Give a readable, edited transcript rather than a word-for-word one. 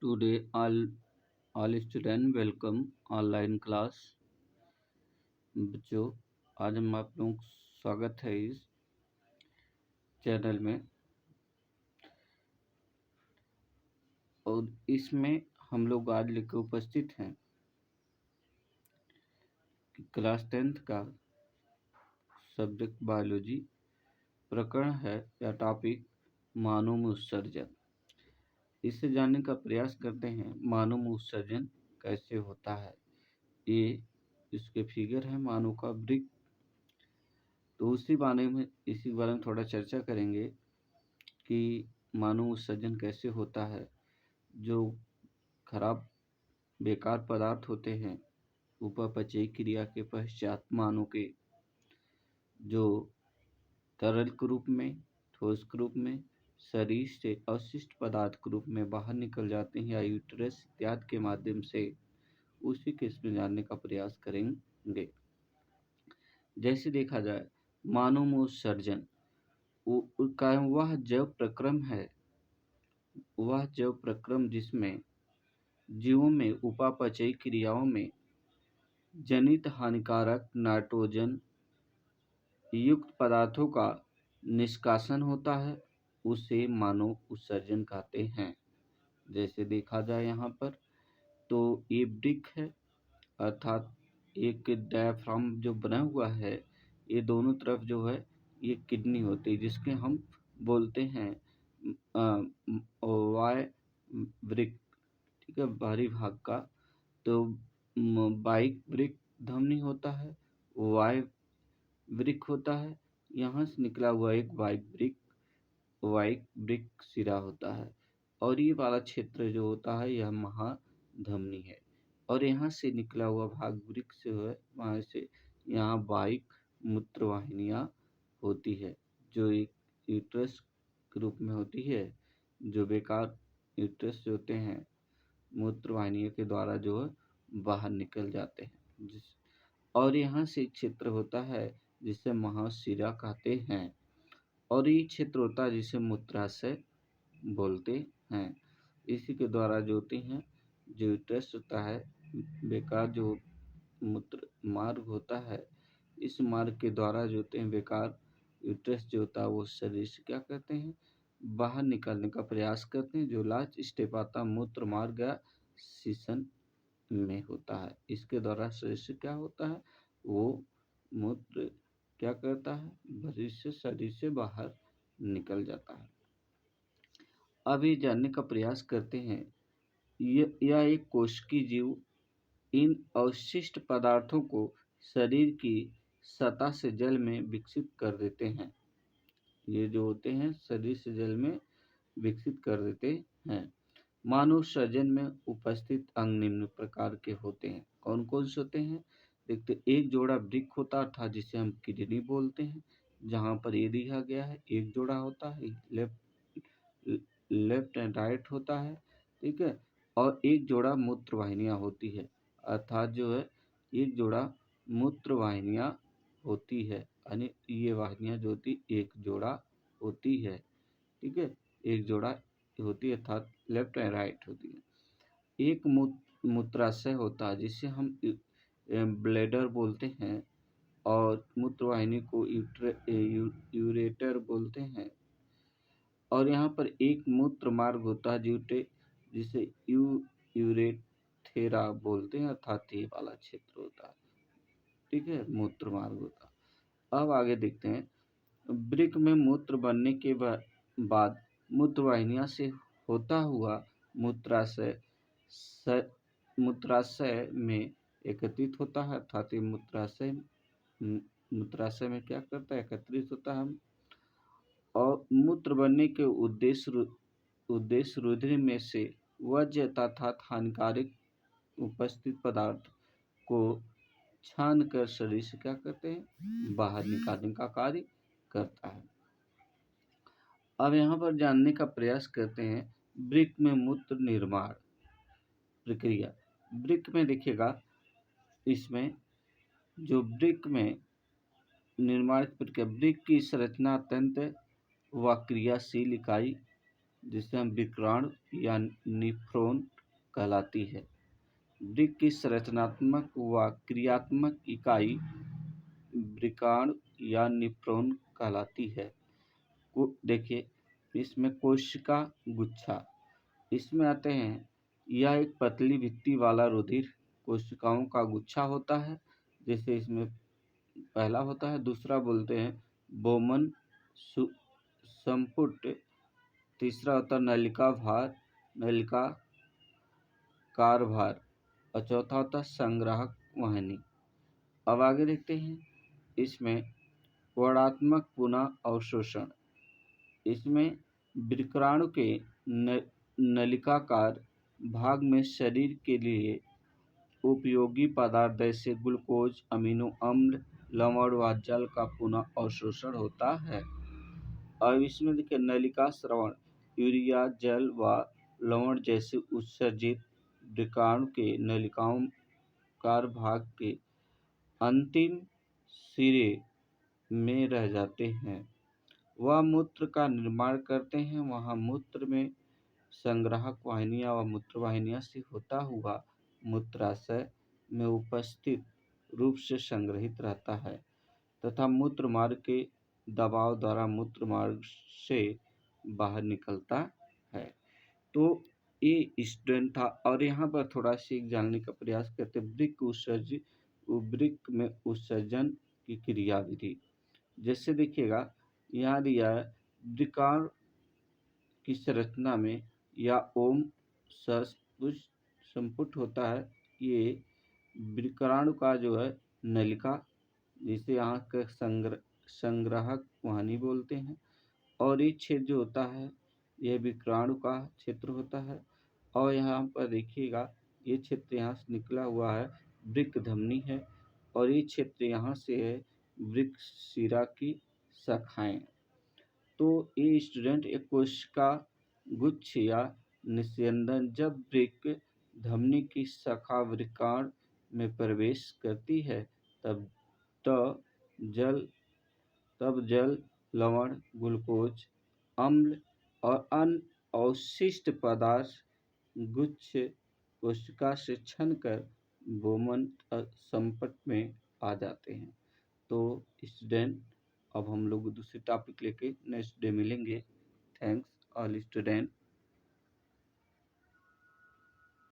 Today, all student welcome online class. बच्चों, आज हम आप लोगों का स्वागत है इस चैनल में। और इसमें हम लोग आज लेकर उपस्थित हैं कि क्लास 10th का सब्जेक्ट बायोलॉजी प्रकरण है या टॉपिक मानव में उत्सर्जन। इसे जानने का प्रयास करते हैं मानव में उत्सर्जन कैसे होता है। ये इसके फिगर है मानव का वृक्क। तो इसी बारे में थोड़ा चर्चा करेंगे कि मानव उत्सर्जन कैसे होता है। जो खराब बेकार पदार्थ होते हैं उपापचयी क्रिया के पश्चात मानव के जो तरल के रूप में, ठोस के रूप में, शरीर से अवशिष्ट पदार्थ के रूप में बाहर निकल जाते हैं या यूट्रस इत्यादि के माध्यम से, उसी के इसमें जानने का प्रयास करेंगे। जैसे देखा जाए मानव में उत्सर्जन वह जैव प्रक्रम है, वह जैव प्रक्रम जिसमें जीवों में उपापचयी क्रियाओं में जनित हानिकारक नाइट्रोजन युक्त पदार्थों का निष्कासन होता है, उसे मानव उत्सर्जन कहते हैं। जैसे देखा जाए यहाँ पर तो ये वृक्क है, अर्थात एक डायफ्राम जो बना हुआ है, ये दोनों तरफ जो है ये किडनी होती है, जिसके हम बोलते हैं वाय वृक्क, ठीक है, बाहरी भाग का। तो बाइक वृक्क धमनी होता है, वाय वृक्क होता है, यहाँ से निकला हुआ एक वाइक वृक्क सिरा होता है। और ये वाला क्षेत्र जो होता है यह महाधमनी है। और यहाँ से निकला हुआ भाग वृक्क से है, वहाँ से यहाँ वाइक मूत्र वाहिनियाँ होती है, जो एक यूट्रस के रूप में होती है। जो बेकार यूट्रस होते हैं मूत्र वाहिनियों के द्वारा जो है बाहर निकल जाते हैं। और यहाँ से क्षेत्र होता है जिसे महाशिरा कहते हैं। और ये क्षेत्र होता है जिसे मूत्राशय बोलते हैं। इसी के द्वारा जो होते हैं, जो यूट्रस होता है, बेकार जो मूत्र मार्ग होता है, इस मार्ग के द्वारा जो होते हैं बेकार यूट्रस जो होता है वो शरीर से क्या करते हैं, बाहर निकालने का प्रयास करते हैं। जो लास्ट स्टेप आता है मूत्र मार्ग या शीशन में होता है। इसके द्वारा शरीर से क्या होता है, वो मूत्र क्या करता है, शरीर से बाहर निकल जाता है। अब ये जानने का प्रयास करते हैं, यह एक कोशिकीय जीव इन अवशिष्ट पदार्थों को शरीर की सतह से जल में विकसित कर देते हैं। ये जो होते हैं शरीर से जल में विकसित कर देते हैं। मानव सर्जन में उपस्थित अंग निम्न प्रकार के होते हैं। कौन कौन से होते हैं देखते। एक जोड़ा वृक्क होता था जिसे हम किडनी बोलते हैं, जहाँ पर ये दिया गया है। एक जोड़ा होता है लेफ्ट एंड राइट होता है, ठीक है। और एक जोड़ा मूत्र वाहिनियाँ होती है, अर्थात जो है एक जोड़ा मूत्र वाहिनियाँ होती है, यानी ये वाहिनियाँ जो होती एक जोड़ा होती है, ठीक है, एक जोड़ा होती है, अर्थात लेफ्ट एंड राइट होती है। एक मूत्राशय होता है जिसे हम ब्लैडर बोलते हैं, और मूत्रवाहिनी को यूरेटर बोलते हैं। और यहाँ पर एक मूत्र मार्ग होता है जिसे यूरेथेरा बोलते हैं, अर्थात ये वाला क्षेत्र होता है, ठीक है, मूत्र मार्ग होता है। अब आगे देखते हैं, वृक्क में मूत्र बनने के बाद मूत्रवाहिनियाँ से होता हुआ मूत्राशय में एकत्रित होता है, अर्थात ये मूत्राशय में क्या करता है, एकत्रित होता है। और मूत्र बनने के उद्देश्य रुधिर में से वज्र तथा हानिकारक उपस्थित पदार्थ को छान कर शरीर से क्या करते हैं, बाहर निकालने का कार्य करता है। अब यहाँ पर जानने का प्रयास करते हैं वृक्क में मूत्र निर्माण प्रक्रिया। वृक्क में देखिएगा, इसमें जो वृक्क में निर्माण प्रक्रिया, वृक्क की संरचना अत्यंत व क्रियाशील इकाई जिसे हम विकर्ण या निफ्रॉन कहलाती है। वृक्क की संरचनात्मक व क्रियात्मक इकाई विकर्ण या निफ्रॉन कहलाती है। देखिए, इसमें कोशिका गुच्छा इसमें आते हैं। यह एक पतली भित्ति वाला रुधिर कोशिकाओं का गुच्छा होता है। जैसे इसमें पहला होता है, दूसरा बोलते हैं बोमन संपुट, तीसरा होता है नलिका कारभार और चौथा होता है संग्राहक वाहिनी। अब आगे देखते हैं, इसमें वर्णात्मक पुनः अवशोषण। इसमें विकर्णाणु के नलिकाकार भाग में शरीर के लिए उपयोगी पदार्थ जैसे ग्लूकोज, अमीनो अम्ल, लवण व जल का पुनः अवशोषण होता है। और इसमें देखिए नलिका स्रवण, यूरिया, जल व लवण जैसे उत्सर्जित विकर्णाणु के नलिकाकार भाग के अंतिम सिरे में रह जाते हैं। वह मूत्र का निर्माण करते हैं। वहाँ मूत्र में संग्राहक वाहिनियां व मूत्रवाहिनियां से होता हुआ मूत्राशय में उपस्थित रूप से संग्रहित रहता है तथा मूत्र मार्ग के दबाव द्वारा मूत्र मार्ग से बाहर निकलता है। तो ये स्टूडेंट था। और यहाँ पर थोड़ा सी जानने का प्रयास करते वृक्क में उत्सर्जन की क्रिया विधि। जैसे देखिएगा, यहाँ दिया है विकर्ण की संरचना में या ओम संपुट होता है। ये विकर्णाणु का जो है नलिका, जिसे यहाँ का संग्राहक वाहिनी बोलते हैं। और ये क्षेत्र जो होता है यह विकर्णाणु का क्षेत्र होता है। और यहाँ पर देखिएगा, ये क्षेत्र यहाँ से निकला हुआ है वृक्क धमनी है। और ये क्षेत्र यहाँ से है वृक्क शिरा की शाखाएं। तो ये स्टूडेंट एक कोशिका गुच्छ या निस्यंदन जब वृक्क धमनी की शाखा वृक्काणु में प्रवेश करती है तब जल, लवण, ग्लूकोज, अम्ल और अन्य अवशिष्ट पदार्थ गुच्छ कोशिका से छनकर बोमन संपर्क में आ जाते हैं। तो स्टूडेंट, अब हम लोग दूसरे टॉपिक लेके नेक्स्ट डे मिलेंगे। Thanks all student.